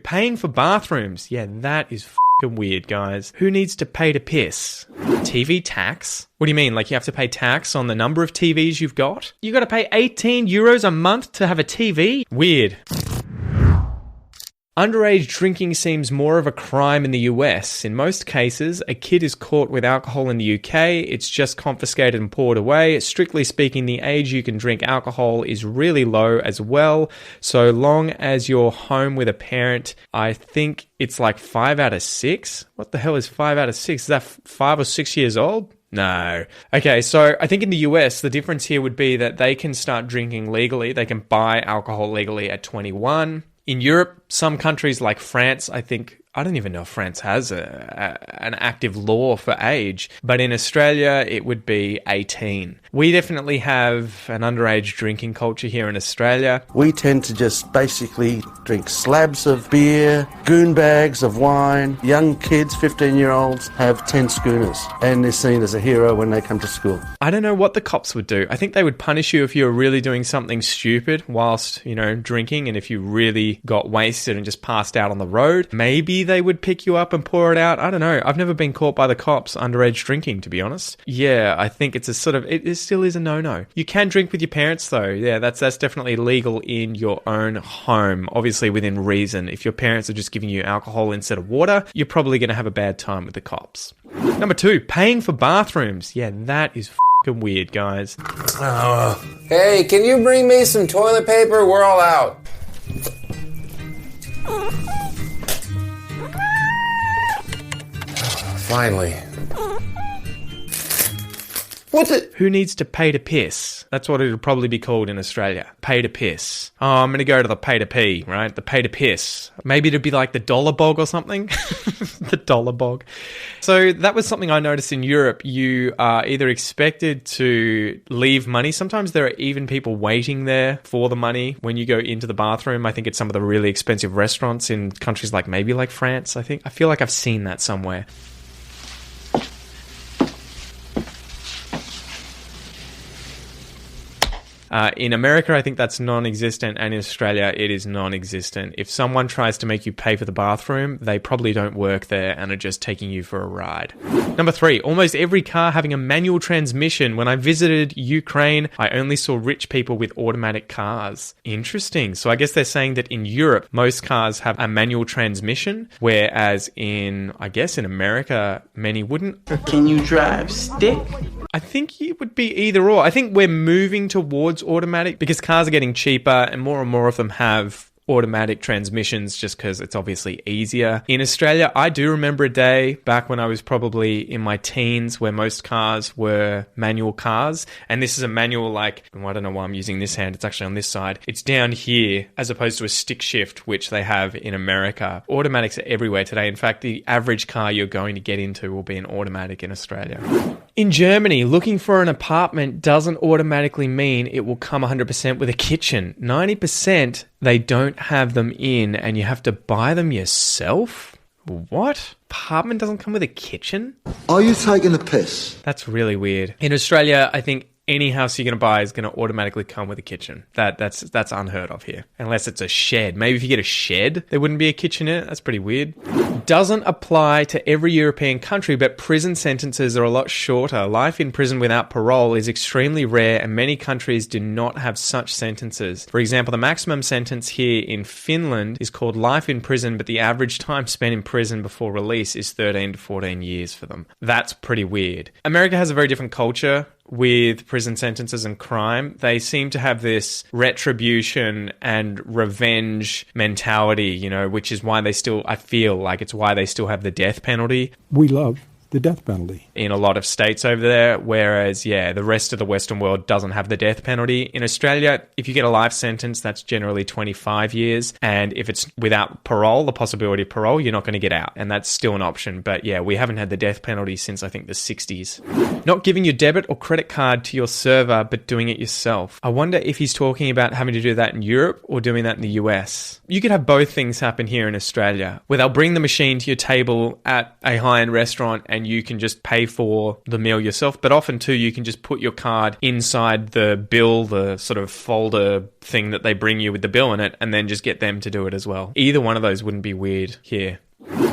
paying for bathrooms. Yeah, that is fucking weird, guys. Who needs to pay to piss? TV tax? What do you mean? Like you have to pay tax on the number of TVs you've got? You got to pay 18 euros a month to have a TV? Weird. Underage drinking seems more of a crime in the US. In most cases, a kid is caught with alcohol in the UK, it's just confiscated and poured away. Strictly speaking, the age you can drink alcohol is really low as well. So long as you're home with a parent, I think it's like 5 out of 6. What the hell is 5 out of 6? Is that 5 or 6 years old? No. Okay, so I think in the US, the difference here would be that they can start drinking legally. They can buy alcohol legally at 21. In Europe, some countries like France, I don't even know if France has an active law for age, but in Australia, it would be 18. We definitely have an underage drinking culture here in Australia. We tend to just basically drink slabs of beer, goon bags of wine. Young kids, 15-year-olds, have 10 schooners, and they're seen as a hero when they come to school. I don't know what the cops would do. I think they would punish you if you were really doing something stupid whilst, drinking, and if you really got wasted and just passed out on the road. Maybe they would pick you up and pour it out. I don't know. I've never been caught by the cops underage drinking, to be honest. Yeah, I think it's it still is a no-no. You can drink with your parents though. Yeah, that's definitely legal in your own home, obviously within reason. If your parents are just giving you alcohol instead of water, you're probably going to have a bad time with the cops. Number 2, paying for bathrooms. Yeah, that is fucking weird, guys. Hey, can you bring me some toilet paper? We're all out. Finally. What's it? Who needs to pay to piss? That's what it would probably be called in Australia. Pay to piss. Oh, I'm going to go to the pay to pee, right? The pay to piss. Maybe it'd be like the dollar bog or something. The dollar bog. So that was something I noticed in Europe. You are either expected to leave money. Sometimes there are even people waiting there for the money when you go into the bathroom. I think it's some of the really expensive restaurants in countries like maybe like France, I think. I feel like I've seen that somewhere. In America, I think that's non-existent, and in Australia, it is non-existent. If someone tries to make you pay for the bathroom, they probably don't work there and are just taking you for a ride. Number 3, almost every car having a manual transmission. When I visited Ukraine, I only saw rich people with automatic cars. Interesting. So I guess they're saying that in Europe, most cars have a manual transmission, whereas in America, many wouldn't. Can you drive stick? I think it would be either or. I think we're moving towards automatic because cars are getting cheaper and more of them have automatic transmissions just because it's obviously easier. In Australia, I do remember a day back when I was probably in my teens where most cars were manual cars. And this is a manual I don't know why I'm using this hand. It's actually on this side. It's down here as opposed to a stick shift, which they have in America. Automatics are everywhere today. In fact, the average car you're going to get into will be an automatic in Australia. In Germany, looking for an apartment doesn't automatically mean it will come 100% with a kitchen. 90% they don't have them in and you have to buy them yourself? What? Apartment doesn't come with a kitchen? Are you taking the piss? That's really weird. In Australia, I think any house you're going to buy is going to automatically come with a kitchen. That's unheard of here. Unless it's a shed. Maybe if you get a shed, there wouldn't be a kitchen in it. That's pretty weird. Doesn't apply to every European country, but prison sentences are a lot shorter. Life in prison without parole is extremely rare, and many countries do not have such sentences. For example, the maximum sentence here in Finland is called life in prison, but the average time spent in prison before release is 13 to 14 years for them. That's pretty weird. America has a very different culture with prison sentences and crime. They seem to have this retribution and revenge mentality, which is why I feel like it's why they still have the death penalty. We love the death penalty in a lot of states over there, whereas the rest of the Western world doesn't have the death penalty. In Australia, if you get a life sentence, that's generally 25 years, and if it's without parole, the possibility of parole, you're not going to get out, and that's still an option. But we haven't had the death penalty since I think the 60s. Not giving your debit or credit card to your server but doing it yourself. I wonder if he's talking about having to do that in Europe or doing that in the US. You could have both things happen here in Australia, where they'll bring the machine to your table at a high-end restaurant and and you can just pay for the meal yourself. But often too, you can just put your card inside the bill, the sort of folder thing that they bring you with the bill in it, and then just get them to do it as well. Either one of those wouldn't be weird here.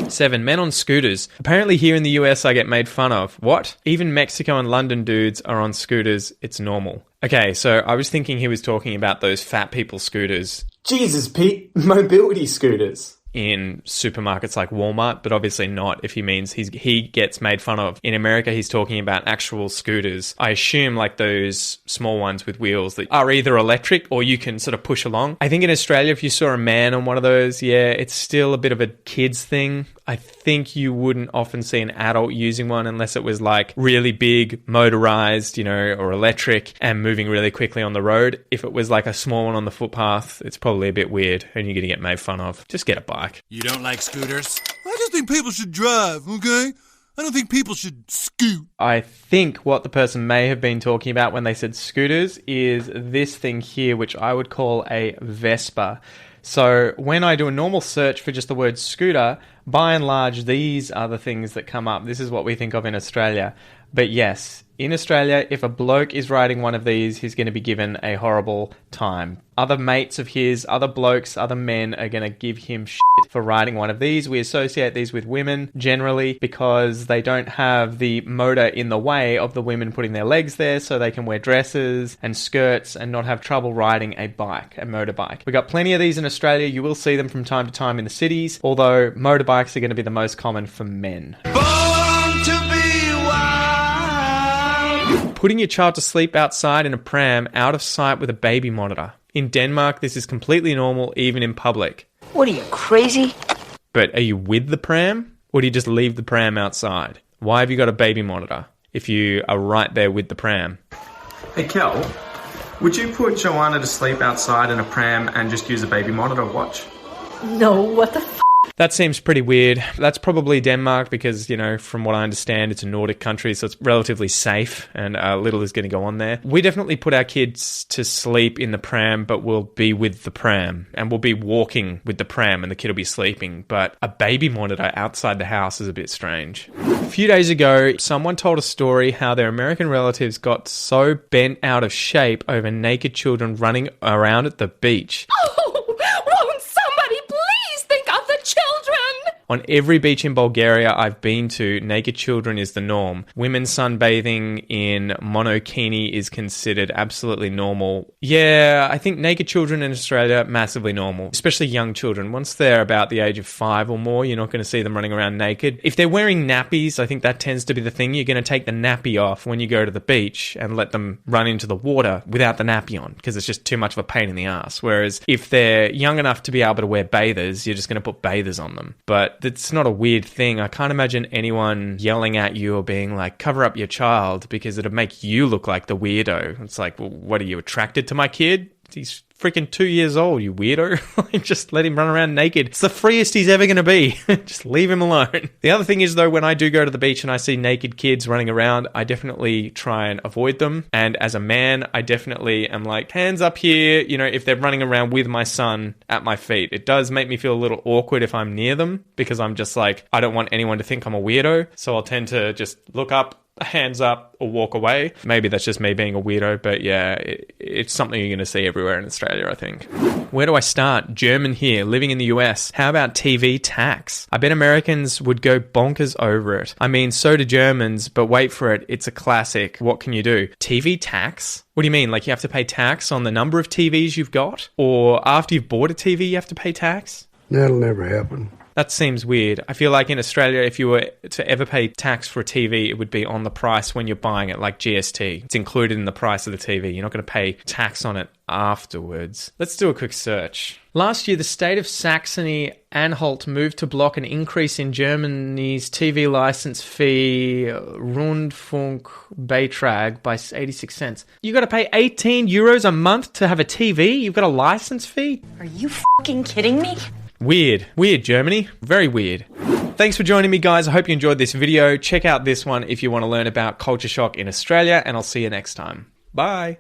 7. Men on scooters. Apparently here in the US I get made fun of. What? Even Mexico and London dudes are on scooters. It's normal. Okay, so I was thinking he was talking about those fat people scooters. Jesus, Pete. Mobility scooters. In supermarkets like Walmart, but obviously not if he means he gets made fun of. In America, he's talking about actual scooters. I assume like those small ones with wheels that are either electric or you can sort of push along. I think in Australia, if you saw a man on one of those, yeah, it's still a bit of a kid's thing. I think you wouldn't often see an adult using one unless it was like really big, motorized, or electric and moving really quickly on the road. If it was like a small one on the footpath, it's probably a bit weird and you're going to get made fun of. Just get a bike. You don't like scooters? I just think people should drive, okay? I don't think people should scoot. I think what the person may have been talking about when they said scooters is this thing here, which I would call a Vespa. So when I do a normal search for just the word scooter, by and large, these are the things that come up. This is what we think of in Australia. But yes, in Australia, if a bloke is riding one of these, he's going to be given a horrible time. Other mates of his, other blokes, other men are going to give him shit for riding one of these. We associate these with women generally because they don't have the motor in the way of the women putting their legs there, so they can wear dresses and skirts and not have trouble riding a bike, a motorbike. We got plenty of these in Australia. You will see them from time to time in the cities, although motorbikes are going to be the most common for men. Putting your child to sleep outside in a pram out of sight with a baby monitor. In Denmark, this is completely normal, even in public. What are you, crazy? But are you with the pram? Or do you just leave the pram outside? Why have you got a baby monitor if you are right there with the pram? Hey, Kel, would you put Joanna to sleep outside in a pram and just use a baby monitor watch? No, what the f***? That seems pretty weird. That's probably Denmark because, from what I understand, it's a Nordic country, so it's relatively safe and little is going to go on there. We definitely put our kids to sleep in the pram, but we'll be with the pram and we'll be walking with the pram and the kid will be sleeping. But a baby monitor outside the house is a bit strange. A few days ago, someone told a story how their American relatives got so bent out of shape over naked children running around at the beach. Won't somebody please think of the children? On every beach in Bulgaria I've been to, naked children is the norm. Women sunbathing in monokini is considered absolutely normal. Yeah, I think naked children in Australia, massively normal. Especially young children. Once they're about the age of 5 or more, you're not going to see them running around naked. If they're wearing nappies, I think that tends to be the thing. You're going to take the nappy off when you go to the beach and let them run into the water without the nappy on because it's just too much of a pain in the ass. Whereas if they're young enough to be able to wear bathers, you're just going to put bathers on them. But it's not a weird thing. I can't imagine anyone yelling at you or being like, cover up your child, because it'd make you look like the weirdo. It's like, well, what are you, attracted to my kid? He's freaking 2 years old, you weirdo. Just let him run around naked. It's the freest he's ever going to be. Just leave him alone. The other thing is, though, when I do go to the beach and I see naked kids running around, I definitely try and avoid them. And as a man, I definitely am like, hands up here, if they're running around with my son at my feet. It does make me feel a little awkward if I'm near them because I'm just like, I don't want anyone to think I'm a weirdo. So I'll tend to just look up, hands up, or walk away. Maybe that's just me being a weirdo, but yeah, it's something you're going to see everywhere in Australia, I think. Where do I start? German here, living in the US. How about TV tax? I bet Americans would go bonkers over it. I mean, so do Germans, but wait for it. It's a classic. What can you do? TV tax? What do you mean? Like you have to pay tax on the number of TVs you've got? Or after you've bought a TV, you have to pay tax? That'll never happen. That seems weird. I feel like in Australia, if you were to ever pay tax for a TV, it would be on the price when you're buying it, like GST. It's included in the price of the TV. You're not going to pay tax on it afterwards. Let's do a quick search. Last year, the state of Saxony-Anhalt moved to block an increase in Germany's TV license fee, Rundfunkbeitrag, by 86 cents. You got to pay 18 euros a month to have a TV? You've got a license fee? Are you fucking kidding me? Weird, Germany. Very weird. Thanks for joining me, guys. I hope you enjoyed this video. Check out this one if you want to learn about culture shock in Australia, and I'll see you next time. Bye.